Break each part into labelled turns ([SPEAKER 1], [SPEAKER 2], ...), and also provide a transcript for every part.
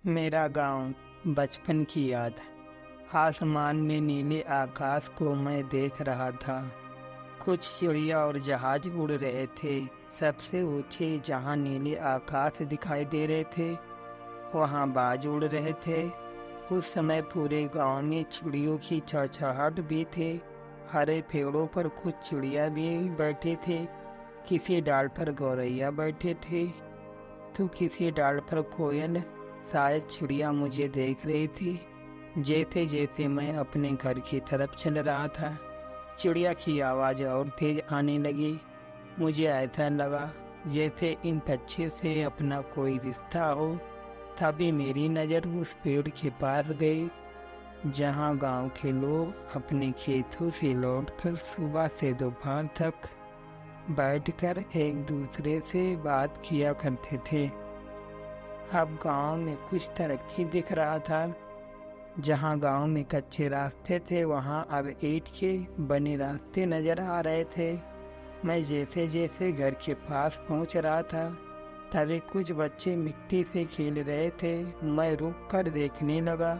[SPEAKER 1] मेरा गांव, बचपन की याद। आसमान में नीले आकाश को मैं देख रहा था। कुछ चिड़िया और जहाज उड़ रहे थे। सबसे ऊंचे जहां नीले आकाश दिखाई दे रहे थे, वहां बाज उड़ रहे थे। उस समय पूरे गांव में चिड़ियों की चहचहाट भी थी। हरे पेड़ों पर कुछ चिड़िया भी बैठे थे। किसी डाल पर गौरैया बैठे थे, तो किसी डाल पर कोयल। शायद चिड़िया मुझे देख रही थी। जैसे जैसे मैं अपने घर की तरफ चल रहा था, चिड़िया की आवाज़ और तेज आने लगी। मुझे ऐसा लगा जैसे इन पक्षी से अपना कोई रिश्ता हो। तभी मेरी नज़र उस पेड़ के पास गई, जहाँ गांव के लोग अपने खेतों से लौटकर सुबह से दोपहर तक बैठकर एक दूसरे से बात किया करते थे। अब गांव में कुछ तरक्की दिख रहा था। जहां गांव में कच्चे रास्ते थे, वहां अब ईंट के बने रास्ते नजर आ रहे थे। मैं जैसे जैसे घर के पास पहुंच रहा था, तभी कुछ बच्चे मिट्टी से खेल रहे थे। मैं रुक कर देखने लगा।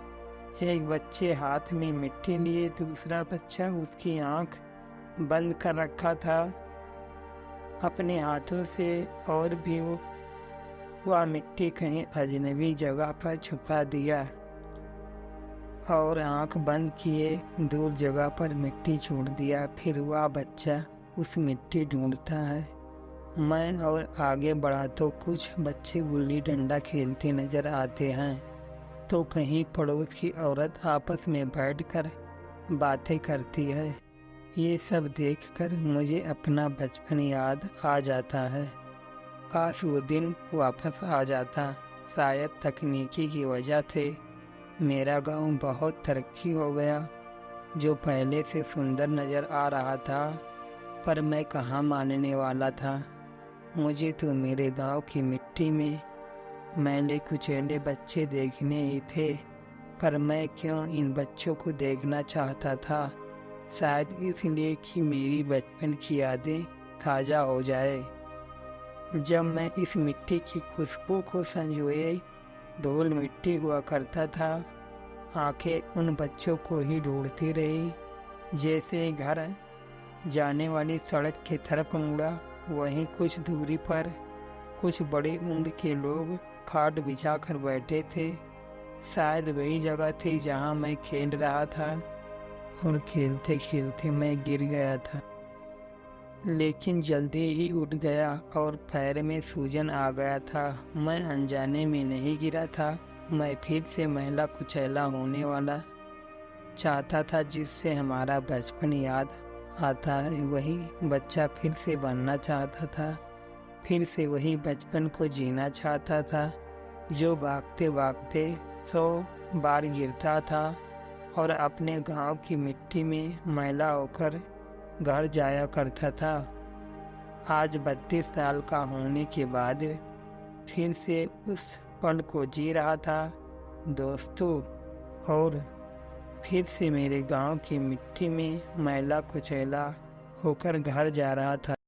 [SPEAKER 1] एक बच्चे हाथ में मिट्टी लिए, दूसरा बच्चा उसकी आंख बंद कर रखा था अपने हाथों से। और भी वह मिट्टी कहीं अजनबी जगह पर छुपा दिया और आंख बंद किए दूर जगह पर मिट्टी छोड़ दिया। फिर वह बच्चा उस मिट्टी ढूंढता है। मैं और आगे बढ़ा तो कुछ बच्चे गुल्ली डंडा खेलते नजर आते हैं, तो कहीं पड़ोस की औरत आपस में बैठकर बातें करती है। ये सब देखकर मुझे अपना बचपन याद आ जाता है। काश वो दिन वापस आ जाता। शायद तकनीकी की वजह से मेरा गांव बहुत तरक्की हो गया। जो पहले से सुंदर नज़र आ रहा था, पर मैं कहाँ मानने वाला था। मुझे तो मेरे गांव की मिट्टी में मैले कुचेले बच्चे देखने ही थे। पर मैं क्यों इन बच्चों को देखना चाहता था? शायद इसलिए कि मेरी बचपन की यादें ताज़ा हो जाए। जब मैं इस मिट्टी की खुशबू को संजोए धूल मिट्टी हुआ करता था, आंखें उन बच्चों को ही ढूंढती रही। जैसे घर जाने वाली सड़क की तरफ मुड़ा, वहीं कुछ दूरी पर कुछ बड़ी उम्र के लोग खाट बिछा कर बैठे थे। शायद वही जगह थी जहां मैं खेल रहा था, और खेलते खेलते मैं गिर गया था। लेकिन जल्दी ही उठ गया और पैर में सूजन आ गया था। मैं अनजाने में नहीं गिरा था। मैं फिर से महिला कुचैला होने वाला चाहता था, जिससे हमारा बचपन याद आता है। वही बच्चा फिर से बनना चाहता था। फिर से वही बचपन को जीना चाहता था, जो भागते भागते 100 बार गिरता था और अपने गांव की मिट्टी में मैला होकर घर जाया करता था। आज 32 साल का होने के बाद फिर से उस पल को जी रहा था दोस्तों, और फिर से मेरे गांव की मिट्टी में मैला कुचैला होकर घर जा रहा था।